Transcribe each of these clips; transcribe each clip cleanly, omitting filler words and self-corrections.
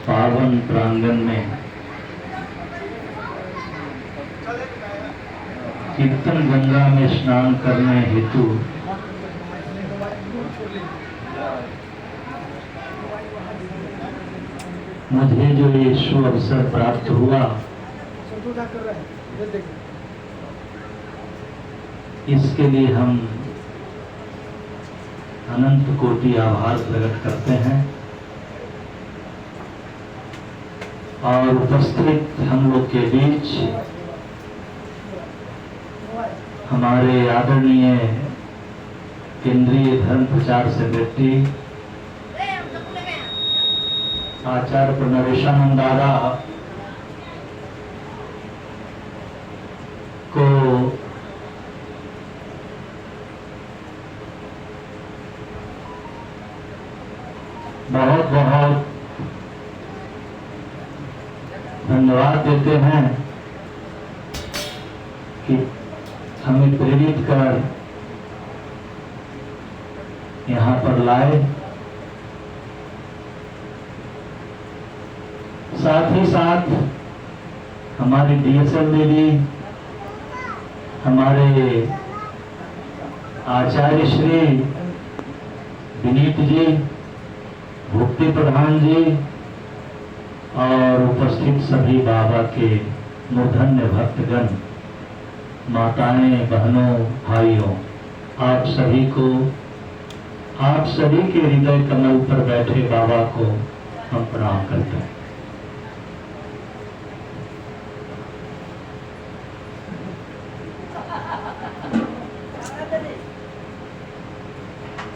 पावन प्रांगण में कीर्तन गंगा में स्नान करने हेतु मुझे जो ये शुभ अवसर प्राप्त हुआ, इसके लिए हम अनंत कोटि आभार प्रकट करते हैं। और उपस्थित हम लोग के बीच हमारे आदरणीय केंद्रीय धर्म प्रचार सेक्रेटरी आचार्य प्रणवेशानंद दादा को बहुत बहुत धन्यवाद देते हैं कि हमें प्रेरित कर यहाँ पर लाए। साथ ही साथ हमारी डीएसएल दीदी, हमारे आचार्य श्री विनीत जी, भुक्ति प्रधान जी और उपस्थित सभी बाबा के मूर्धन्य भक्तगण, माताएं, बहनों, भाइयों, आप सभी को, आप सभी के हृदय कमल पर बैठे बाबा को हम प्रणाम करते हैं।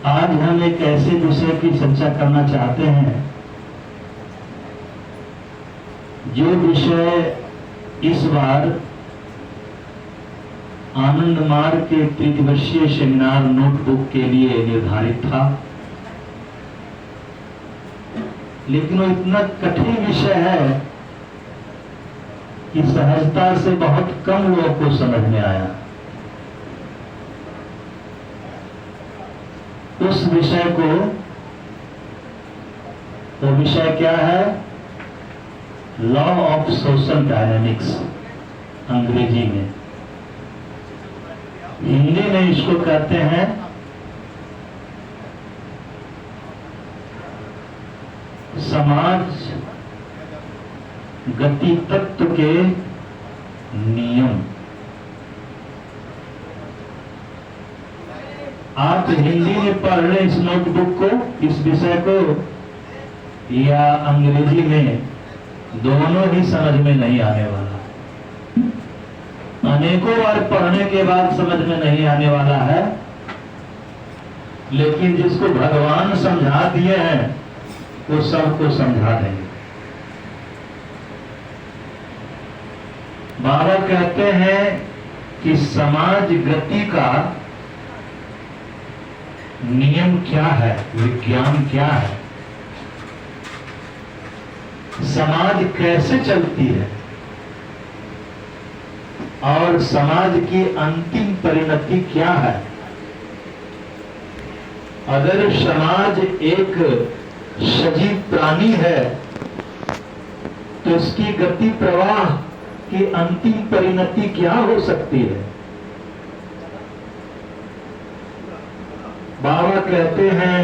आज हम एक ऐसे विषय की चर्चा करना चाहते हैं जो विषय इस बार आनंद मार्ग के त्रिदिवसीय सेमिनार नोटबुक के लिए निर्धारित था, लेकिन वो इतना कठिन विषय है कि सहजता से बहुत कम लोगों को समझ में आया। उस विषय को, वो विषय क्या है? लॉ ऑफ सोशल डायनामिक्स अंग्रेजी में, हिंदी में इसको कहते हैं समाज गति तत्व के नियम। आप हिंदी में पढ़ रहे इस नोटबुक को, इस विषय को, या अंग्रेजी में, दोनों ही समझ में नहीं आने वाला। अनेकों बार पढ़ने के बाद समझ में नहीं आने वाला है, लेकिन जिसको भगवान समझा दिए हैं वो सबको समझा देंगे। बाबा कहते हैं कि समाज गति का नियम क्या है, विज्ञान क्या है, समाज कैसे चलती है और समाज की अंतिम परिणति क्या है। अगर समाज एक सजीव प्राणी है तो इसकी गति प्रवाह की अंतिम परिणति क्या हो सकती है? बाबा कहते हैं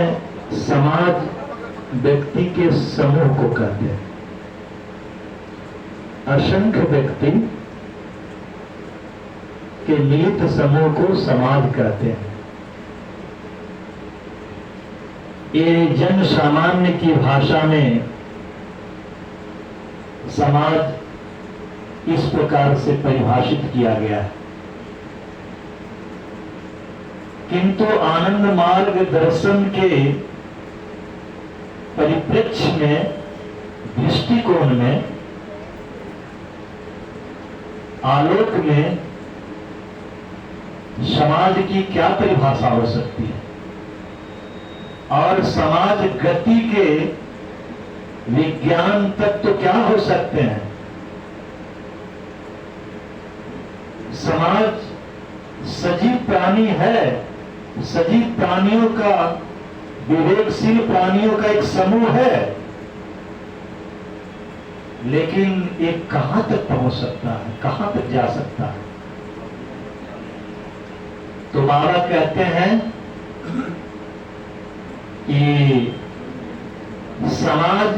समाज व्यक्ति के समूह को कहते हैं। असंख्य व्यक्ति के मिलित समूह को समाज कहते हैं। ये जन सामान्य की भाषा में समाज इस प्रकार से परिभाषित किया गया है, किंतु आनंद मार्ग दर्शन के परिप्रेक्ष्य में, दृष्टिकोण में, आलोक में समाज की क्या परिभाषा हो सकती है और समाज गति के विज्ञान तत्व क्या हो सकते हैं। समाज सजीव प्राणी है, सजीव प्राणियों का विवेकशील प्राणियों का एक समूह है, लेकिन ये कहां तक पहुंच सकता है, कहां तक जा सकता है? तो बाबा कहते हैं कि समाज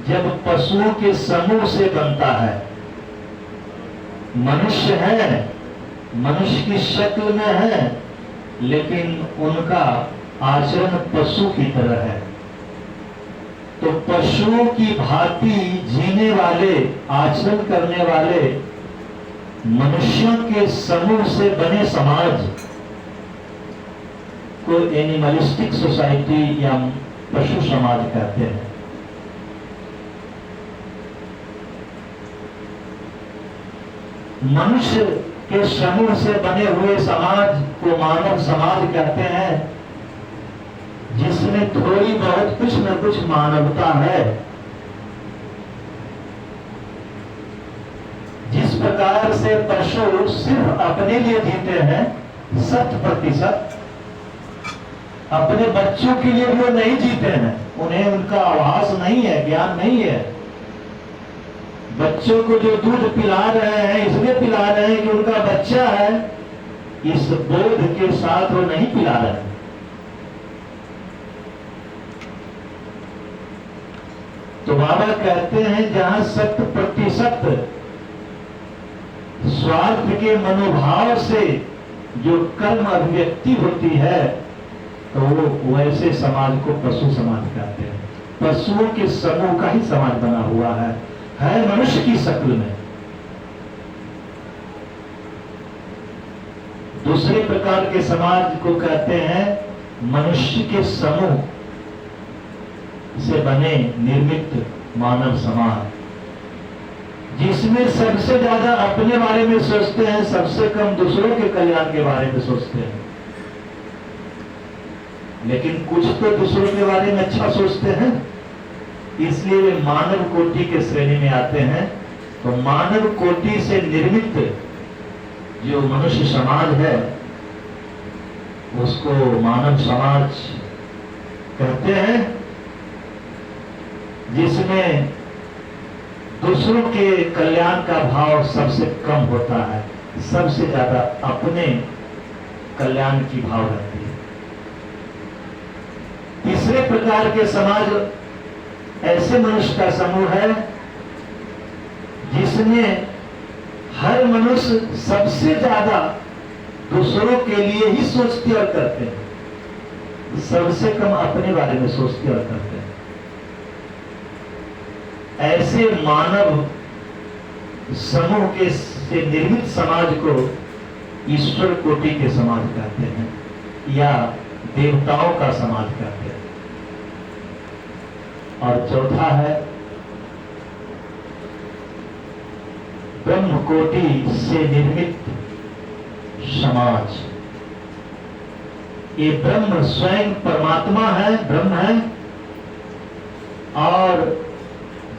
जब पशुओं के समूह से बनता है, मनुष्य है, मनुष्य की शक्ल में है, लेकिन उनका आचरण पशु की तरह है। तो पशुओं की भांति जीने वाले, आचरण करने वाले मनुष्यों के समूह से बने समाज को एनिमलिस्टिक सोसाइटी या पशु समाज कहते हैं। मनुष्य के समूह से बने हुए समाज को मानव समाज कहते हैं, जिसमें थोड़ी बहुत कुछ न कुछ मानवता है। जिस प्रकार से पशु सिर्फ अपने लिए जीते हैं 100%, अपने बच्चों के लिए वो नहीं जीते हैं, उन्हें उनका आभास नहीं है, ज्ञान नहीं है। बच्चों को जो दूध पिला रहे हैं इसलिए पिला रहे हैं कि उनका बच्चा है, इस बोध के साथ वो नहीं पिला रहे हैं। तो बाबा कहते हैं जहां 100% स्वार्थ के मनोभाव से जो कर्म अभिव्यक्ति होती है, तो वो वैसे समाज को पशु समाज कहते हैं। पशुओं के समूह का ही समाज बना हुआ है मनुष्य की शक्ल में। दूसरे प्रकार के समाज को कहते हैं मनुष्य के समूह से बने निर्मित मानव समाज, जिसमें सबसे ज्यादा अपने बारे में सोचते हैं, सबसे कम दूसरों के कल्याण के बारे में सोचते हैं। लेकिन कुछ तो दूसरों के बारे में अच्छा सोचते हैं, इसलिए वे मानव कोटि के श्रेणी में आते हैं। तो मानव कोटि से निर्मित जो मनुष्य समाज है उसको मानव समाज कहते हैं, जिसमें दूसरों के कल्याण का भाव सबसे कम होता है, सबसे ज्यादा अपने कल्याण की भाव रहती है। तीसरे प्रकार के समाज ऐसे मनुष्य का समूह है जिसमें हर मनुष्य सबसे ज्यादा दूसरों के लिए ही सोचते और करते हैं, सबसे कम अपने बारे में सोचते और करते हैं। ऐसे मानव समूह के से निर्मित समाज को ईश्वर कोटि के समाज कहते हैं या देवताओं का समाज कहते हैं। और चौथा है ब्रह्म कोटि से निर्मित समाज। ये ब्रह्म स्वयं परमात्मा है, ब्रह्म है, और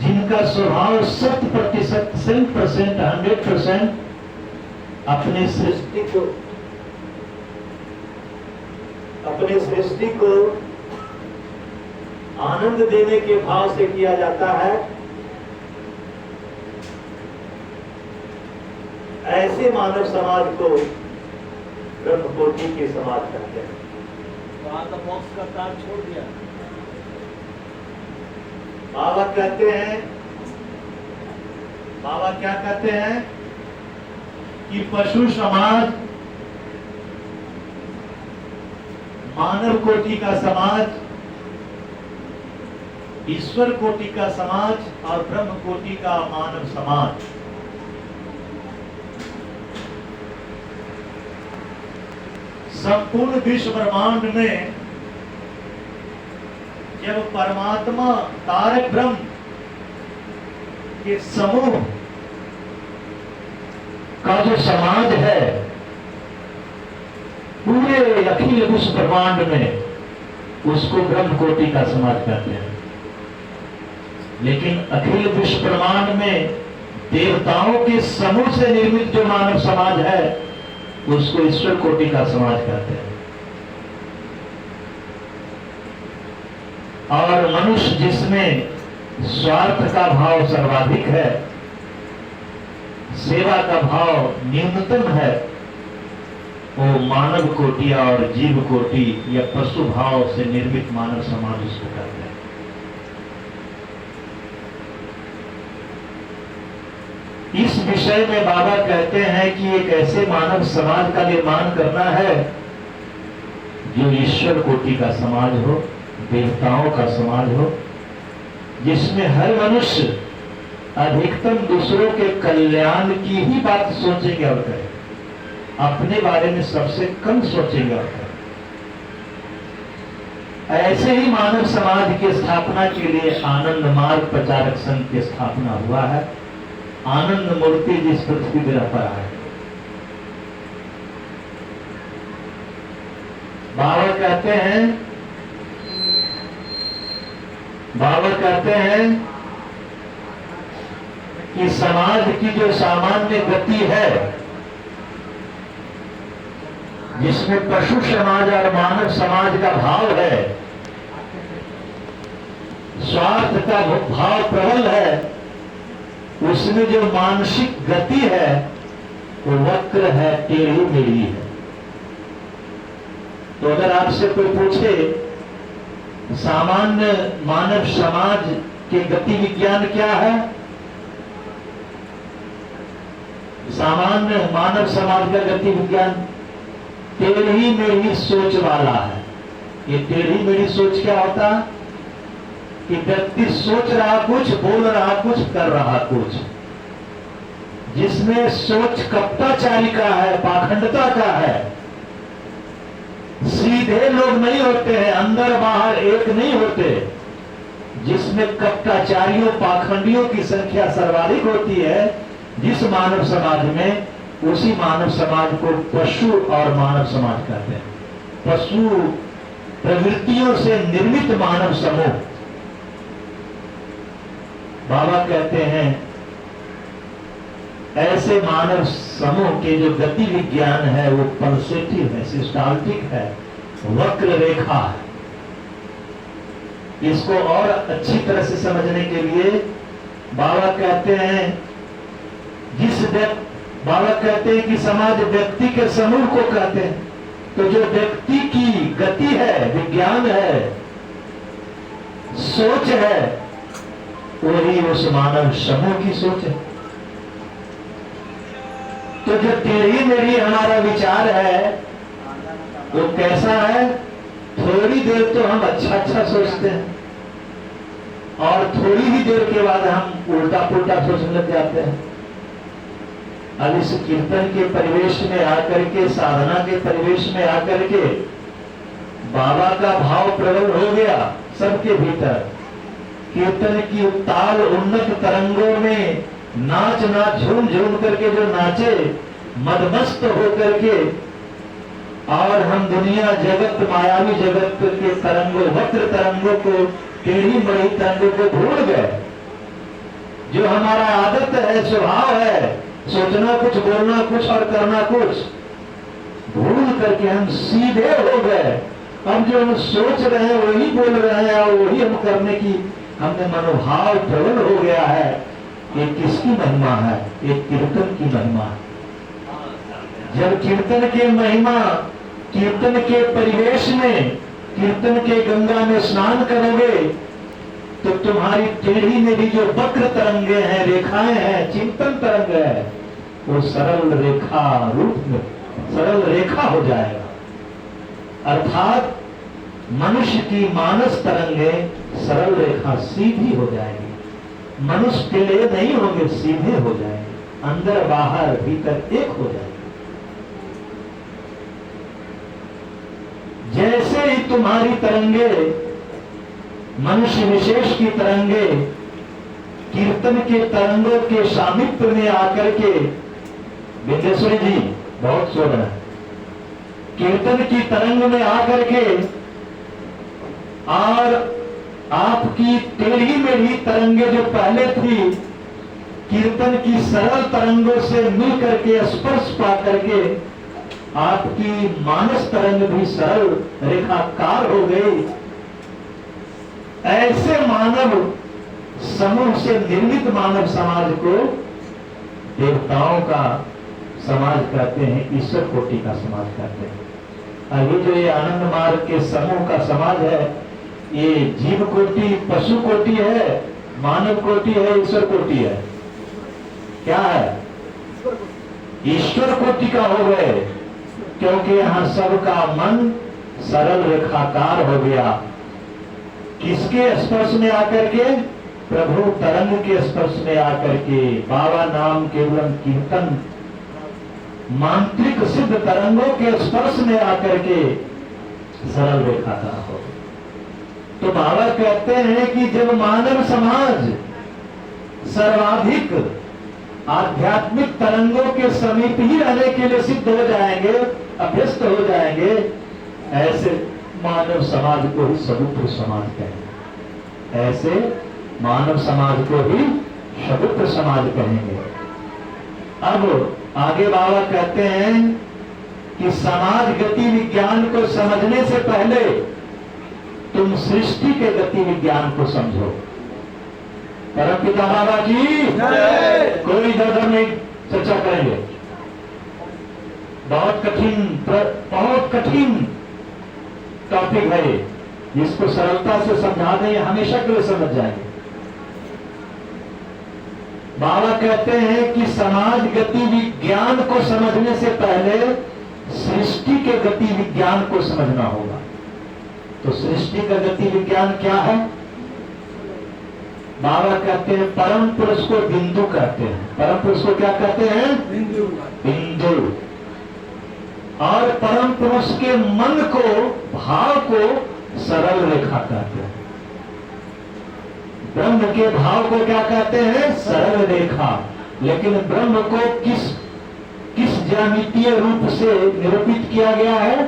जिनका स्वभाव 100%, 100% अपने सृष्टि को आनंद देने के भाव से किया जाता है। ऐसे मानव समाज को ब्रह्म कोटि के समाज कहते हैं। वहां तो मोक्ष का तार छोड़ दिया। बाबा कहते हैं, बाबा क्या कहते हैं कि पशु समाज, मानव कोटि का समाज, ईश्वर कोटि का समाज और ब्रह्म कोटि का मानव समाज संपूर्ण विश्व ब्रह्मांड में जब परमात्मा तारक ब्रह्म के समूह का जो समाज है पूरे अखिल विश्व ब्रह्मांड में, उसको ब्रह्म कोटि का समाज कहते हैं। लेकिन अखिल विश्व ब्रह्मांड में देवताओं के समूह से निर्मित जो मानव समाज है उसको ईश्वर कोटि का समाज कहते हैं। और मनुष्य जिसमें स्वार्थ का भाव सर्वाधिक है, सेवा का भाव न्यूनतम है, वो मानव कोटि और जीव कोटि या पशु भाव से निर्मित मानव समाज उसको कहते हैं। इस विषय में बाबा कहते हैं कि एक ऐसे मानव समाज का निर्माण करना है जो ईश्वर कोटि का समाज हो, देवताओं का समाज हो, जिसमें हर मनुष्य अधिकतम दूसरों के कल्याण की ही बात सोचेंगे और करें, अपने बारे में सबसे कम सोचेंगे और करें। ऐसे ही मानव समाज की स्थापना के लिए आनंद मार्ग प्रचारक संघ की स्थापना हुआ है। आनंद मूर्ति जिस पृथ्वी ग्रह पर आए, बाबा कहते हैं कि समाज की जो सामान्य गति है, जिसमें पशु समाज और मानव समाज का भाव है, स्वार्थ का भाव प्रबल है, उसमें जो मानसिक गति है वो वक्र है, टेढ़ी मेढ़ी है। तो अगर आपसे कोई पूछे सामान्य मानव समाज के गति विज्ञान क्या है, सामान्य मानव समाज का गति विज्ञान टेढ़ी मेढ़ी सोच वाला है। ये टेढ़ी मेढ़ी सोच क्या होता है कि व्यक्ति सोच रहा कुछ, बोल रहा कुछ, कर रहा कुछ, जिसमें सोच कपटाचारी का है, पाखंडता का है। सीधे लोग नहीं होते हैं, अंदर बाहर एक नहीं होते, जिसमें कपटाचारियों पाखंडियों की संख्या सर्वाधिक होती है। जिस मानव समाज में, उसी मानव समाज को पशु और मानव समाज कहते हैं। पशु प्रवृत्तियों से निर्मित मानव समूह। बाबा कहते हैं ऐसे मानव समूह के जो गति विज्ञान है वो पल्सेटिव है, सिस्टाल्टिक है, वक्र रेखा है। इसको और अच्छी तरह से समझने के लिए बाबा कहते हैं बाबा कहते हैं कि समाज व्यक्ति के समूह को कहते हैं। तो जो व्यक्ति की गति है, विज्ञान है, सोच है, वही उस मानव समूह की सोच है। तो जो टेढ़ी मेढ़ी हमारा विचार है वो कैसा है? थोड़ी देर तो हम अच्छा सोचते हैं और थोड़ी ही देर के बाद हम उल्टा पुल्टा सोचने लग जाते हैं। अब इस कीर्तन के परिवेश में आकर के, साधना के परिवेश में आकर के बाबा का भाव प्रबल हो गया सबके भीतर। कीर्तन की ताल उन्नत तरंगों में नाच झूम झूम करके जो नाचे, मदमस्त होकर के, और हम दुनिया जगत, मायावी जगत के तरंगों, वक्र तरंगों को, टेढ़ी मेढ़ी तरंगों को भूल गए। जो हमारा आदत है, स्वभाव है, सोचना कुछ, बोलना कुछ और करना कुछ, भूल करके हम सीधे हो गए। अब जो हम सोच रहे हैं वही बोल रहे हैं और वही हम करने की हमने मनोभाव प्रबल हो गया है। ये किसकी महिमा है? ये कीर्तन की महिमा है। जब कीर्तन की महिमा, कीर्तन के परिवेश में, कीर्तन के गंगा में स्नान करोगे तो तुम्हारी टेढ़ी मेढ़ी जो वक्र तरंगे हैं, रेखाएं हैं, चिंतन तरंग है, वो सरल रेखा रूप में सरल रेखा हो जाएगा। अर्थात मनुष्य की मानस तरंगे सरल रेखा सीधी हो जाएगी। मनुष्य टेढ़े नहीं होंगे, सीधे हो जाएंगे, अंदर बाहर भीतर एक हो जाएंगे। जैसे ही तुम्हारी तरंगे, मनुष्य विशेष की तरंगे कीर्तन के तरंगों के सामिप्य में आकर के, विद्येश्वरी जी बहुत सो रहे हैं, कीर्तन की तरंग में आकर के और आपकी टेढ़ी मेढ़ी तरंगे जो पहले थी, कीर्तन की सरल तरंगों से मिल करके, स्पर्श पा करके आपकी मानस तरंग भी सरल रेखाकार हो गई। ऐसे मानव समूह से निर्मित मानव समाज को देवताओं का समाज कहते हैं, ईश्वर कोटि का समाज कहते हैं। अभी जो ये आनंद मार्ग के समूह का समाज है, ये जीव कोटि, पशु कोटि है, मानव कोटि है, ईश्वर कोटि है। क्या है? ईश्वर कोटि का हो गए, क्योंकि यहाँ सबका मन सरल रेखाकार हो गया। किसके स्पर्श में आकर के? प्रभु तरंग के स्पर्श में आकर के, बाबा नाम केवलम कीर्तन, मांत्रिक सिद्ध तरंगों के स्पर्श में आकर के सरल रेखाकार हो। तो बाबा कहते हैं कि जब मानव समाज सर्वाधिक आध्यात्मिक तरंगों के समीप ही रहने के लिए सिद्ध हो जाएंगे, अभ्यस्त हो जाएंगे, ऐसे मानव समाज को ही समुद्र समाज कहेंगे। ऐसे मानव समाज को ही समुद्र समाज कहेंगे। अब आगे बाबा कहते हैं कि समाज गति विज्ञान को समझने से पहले तुम सृष्टि के गति विज्ञान को समझो। परमपिता बाबा जी कोई दर्द नहीं चर्चा करेंगे। बहुत कठिन टॉपिक है ये, जिसको सरलता से समझा दें हमेशा के लिए समझ जाएंगे। बाबा कहते हैं कि समाज गति विज्ञान को समझने से पहले सृष्टि के गति विज्ञान को समझना होगा। तो सृष्टि का गति विज्ञान क्या है? बाबा कहते हैं परम पुरुष को बिंदु कहते हैं। परम पुरुष को क्या कहते हैं? बिंदु। और परम पुरुष के मन को, भाव को सरल रेखा कहते हैं। ब्रह्म के भाव को क्या कहते हैं? सरल रेखा। लेकिन ब्रह्म को किस ज्यामितीय रूप से निरूपित किया गया है?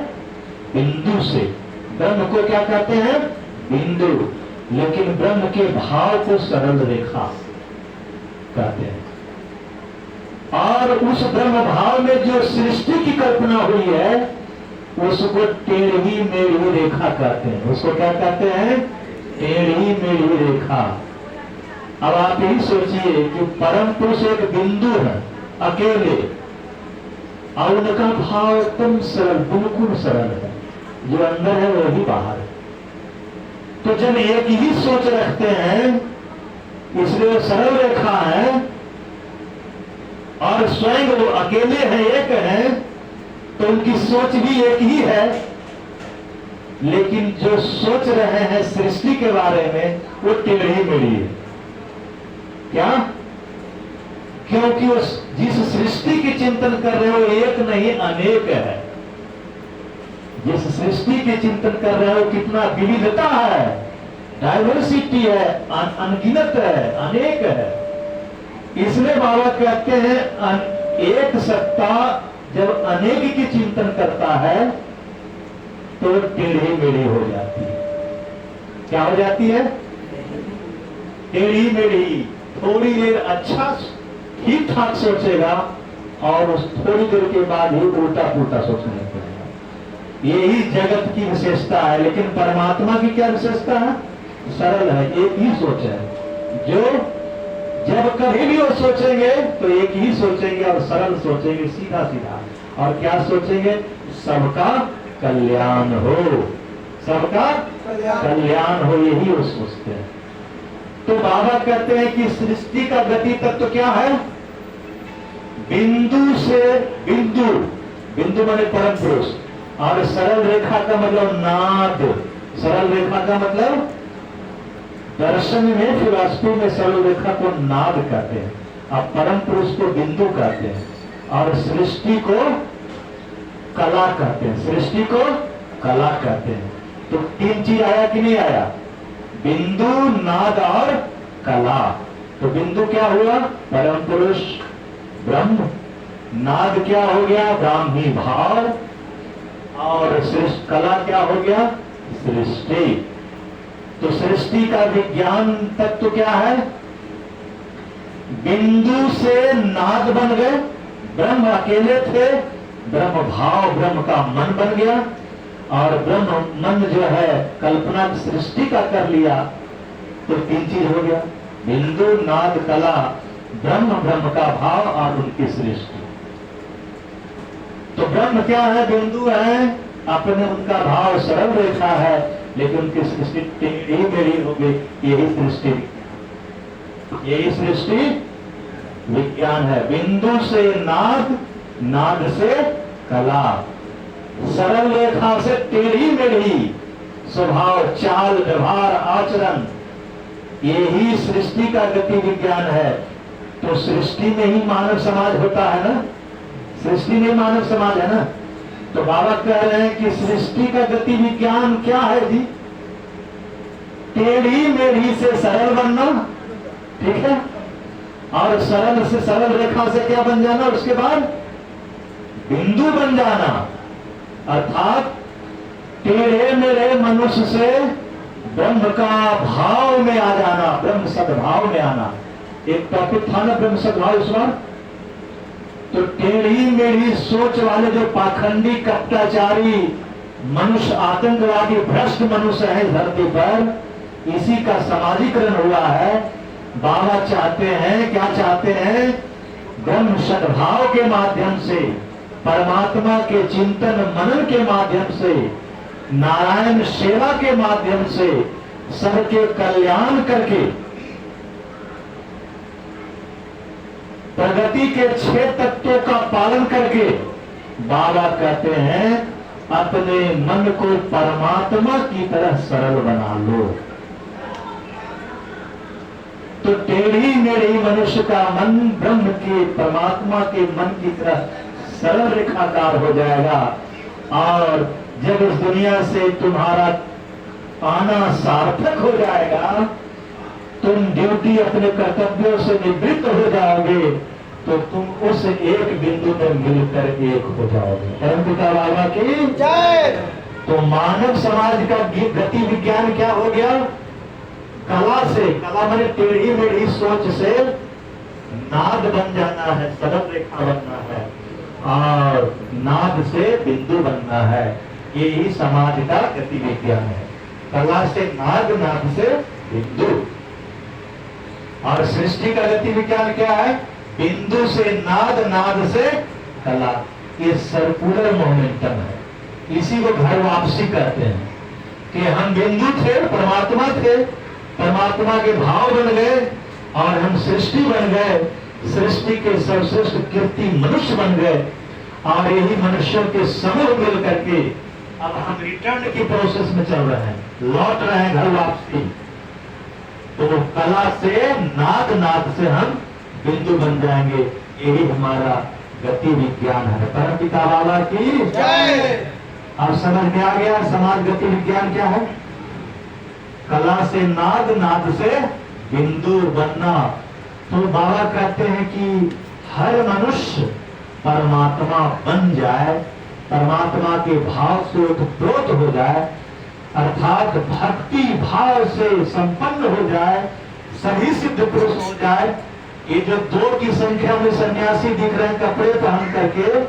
बिंदु से। ब्रह्म को क्या कहते हैं? बिंदु। लेकिन ब्रह्म के भाव को सरल रेखा कहते हैं। और उस ब्रह्म भाव में जो सृष्टि की कल्पना हुई है, उसको टेढ़ी मेढ़ी रेखा कहते हैं। उसको क्या कहते हैं? टेढ़ी मेढ़ी रेखा। अब आप यही सोचिए कि परम पुरुष एक बिंदु है, अकेले, और उनका भाव एकदम सरल, बिल्कुल सरल है। जो अंदर है वही बाहर है। तो जब एक ही सोच रखते हैं, इसलिए वो सरल रेखा है, और स्वयं वो अकेले हैं, एक हैं, तो उनकी सोच भी एक ही है। लेकिन जो सोच रहे हैं सृष्टि के बारे में, वो टेढ़ी मेढ़ी है। क्या? क्योंकि उस जिस सृष्टि की चिंतन कर रहे हो, एक नहीं अनेक है। जिस सृष्टि के चिंतन कर रहे हो, कितना विविधता है, डाइवर्सिटी है, अनगिनत है, अनेक है। इसलिए बाबा कहते हैं एक सत्ता जब अनेक की चिंतन करता है तो टेढ़ी मेढ़ी हो जाती है। क्या हो जाती है? टेढ़ी मेढ़ी। थोड़ी देर अच्छा ठीक ठाक सोचेगा और उस थोड़ी देर के बाद ही उल्टा पुल्टा सोचने लगेगा। यही जगत की विशेषता है। लेकिन परमात्मा की क्या विशेषता है? सरल है, एक ही सोच है। जो जब कभी भी वो सोचेंगे तो एक ही सोचेंगे और सरल सोचेंगे, सीधा सीधा। और क्या सोचेंगे? सबका कल्याण हो, सबका कल्याण हो, यही वो सोचते हैं। तो बाबा कहते हैं कि सृष्टि का गति तत्व क्या है? बिंदु से बिंदु, बिंदु माने परम पुरुष, और सरल रेखा का मतलब नाद। सरल रेखा का मतलब दर्शन में, फिलॉसफी में सरल रेखा को नाद कहते हैं, और परम पुरुष को बिंदु कहते हैं, और सृष्टि को कला कहते हैं। सृष्टि को कला कहते हैं। तो तीन चीज आया कि नहीं आया? बिंदु, नाद और कला। तो बिंदु क्या हुआ? परम पुरुष ब्रह्म। नाद क्या हो गया? ब्राह्मी भाव। और कला क्या हो गया? सृष्टि। तो सृष्टि का विज्ञान तत्व क्या है? बिंदु से नाद बन गए। ब्रह्म अकेले थे, ब्रह्म भाव, ब्रह्म का मन बन गया, और ब्रह्म मन जो है कल्पना सृष्टि का कर लिया, तो तीन चीज हो गया, बिंदु, नाद, कला, ब्रह्म, ब्रह्म का भाव और उनकी सृष्टि। तो ब्रह्म क्या है? बिंदु है, अपने उनका भाव सरल रेखा है, लेकिन उनकी सृष्टि टेढ़ी मेढ़ी हो गई। यही सृष्टि, यही सृष्टि विज्ञान है। बिंदु से नाद, नाद से कला, सरल रेखा से टेढ़ी मेढ़ी स्वभाव, चाल, व्यवहार, आचरण, यही सृष्टि का गति विज्ञान है। तो सृष्टि में ही मानव समाज होता है ना, सृष्टि में मानव समाज है ना। तो बाबा कह रहे हैं कि सृष्टि का गति विज्ञान क्या है जी? टेढ़ी मेढ़ी से सरल बनना, ठीक है, और सरल से सरल रेखा से क्या बन जाना, उसके बाद बिंदु बन जाना, अर्थात टेढ़े मेढ़े मनुष्य से ब्रह्म का भाव में आ जाना, ब्रह्म सद्भाव में आना। एक टॉपिक था ना ब्रह्म सद्भाव इस बार। तो टेढ़ी मेढ़ी सोच वाले जो पाखंडी, कपटाचारी मनुष्य, आतंकवादी, भ्रष्ट मनुष्य है धरती पर, इसी का समाजीकरण हुआ है। बाबा चाहते हैं, क्या चाहते हैं? ब्रह्म सद्भाव के माध्यम से, परमात्मा के चिंतन मनन के माध्यम से, नारायण सेवा के माध्यम से सबके कल्याण करके प्रगति के 6 तत्वों का पालन करके बाबा कहते हैं अपने मन को परमात्मा की तरह सरल बना लो। तो टेढ़ी मेढ़ी मनुष्य का मन ब्रह्म के, परमात्मा के मन की तरह सरल रेखाकार हो जाएगा। और जब इस दुनिया से तुम्हारा आना सार्थक हो जाएगा, तुम ड्यूटी अपने कर्तव्यों से निवृत्त हो जाओगे, तो तुम उस एक बिंदु में मिलकर एक हो जाओगे। परमपिता बाबा की जय। तो मानव समाज का गति विज्ञान क्या हो गया? कला से, कला माने टेढ़ी मेढ़ी सोच से नाद बन जाना है, सरल रेखा बनना है, और नाद से बिंदु बनना है। यही समाज का गति विज्ञान है। कला से नाद, नाद से बिंदु। और सृष्टि का गति विज्ञान क्या है? बिंदु से नाद, नाद से कला। ये सर्कुलर मोमेंटम है। इसी को घर वापसी कहते हैं कि हम बिंदु थे, परमात्मा थे, परमात्मा के भाव बन गए और हम सृष्टि बन गए, सृष्टि के सर्वश्रेष्ठ कीर्ति मनुष्य बन गए। और यही मनुष्यों के समूह मिल करके अब हम रिटर्न की प्रोसेस में चल रहे हैं, लौट रहे हैं घर वापसी। तो कला से नाद, नाद से हम बिंदु बन जाएंगे। यही हमारा गति विज्ञान है। परमपिता बाबा की जय। अब समझ में आ गया समाज गति विज्ञान क्या है? कला से नाद, नाद से बिंदु बनना। तो बाबा कहते हैं कि हर मनुष्य परमात्मा बन जाए, परमात्मा के भाव से ओतप्रोत हो जाए, अर्थात भक्ति भाव से संपन्न हो जाए, सभी सिद्ध पुरुष हो जाए। ये जो 2 की संख्या में सन्यासी दिख रहे हैं कपड़े पहन करके,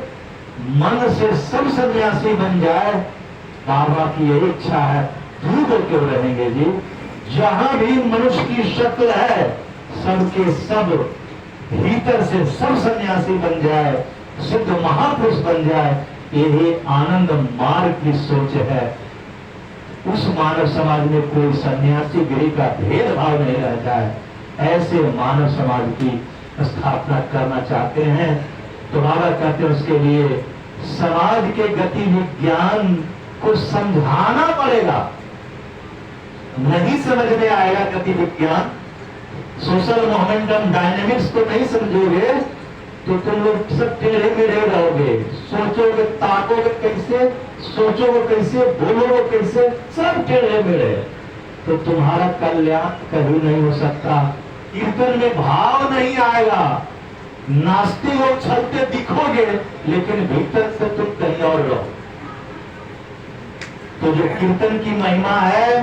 मन से सब सन्यासी बन जाए। बाबा की यही इच्छा है। दूर क्यों रहेंगे जी? जहां भी मनुष्य की शक्ल है, सबके सब भीतर से सब सन्यासी बन जाए, सिद्ध महापुरुष बन जाए। यही आनंद मार्ग की सोच है। उस मानव समाज में कोई सन्यासी गिरी का भेदभाव नहीं रह जाए, ऐसे मानव समाज की स्थापना करना चाहते हैं। तो बाबा कहते हैं उसके लिए समाज के गति विज्ञान को समझाना पड़ेगा। नहीं समझ में आएगा गति विज्ञान, सोशल मोमेंटम डायनेमिक्स को नहीं समझोगे तो तुम लोग सब टेढ़े मेढ़े रहोगे, सोचोगे, ताकोगे कैसे, सोचोगे कैसे, बोलोगे कैसे, सब टेढ़े मेढ़े। तो तुम्हारा कल्याण कभी नहीं हो सकता। कीर्तन में भाव नहीं आएगा, नाचते हो चलते दिखोगे, लेकिन भीतर से तुम कहीं और रहो। तो जो कीर्तन की महिमा है,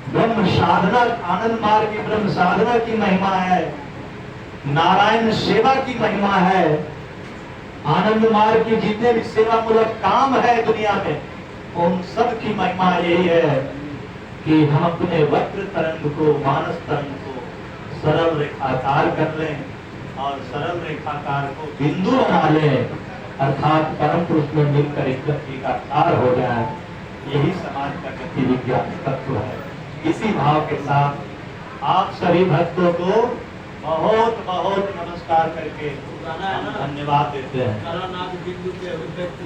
ब्रह्म साधना, आनंद मार्ग की ब्रह्म साधना की महिमा है, नारायण सेवा की महिमा है, आनंद मार्ग की जितने भी सेवा मूलक काम है दुनिया में, उन सब की महिमा यही है कि हम अपने वक्र तरंग को, मानस तरंग को सरल रेखाकार कर लें और सरल रेखाकार को बिंदु बना लें, अर्थात परम पुरुष में मिलकर एक आकार हो जाए। यही समाज का गति विज्ञान तत्व है। इसी भाव के साथ आप सभी भक्तों को बहुत बहुत नमस्कार करके हम धन्यवाद देते हैं। करानाथ बिंदु के अभिव्यक्त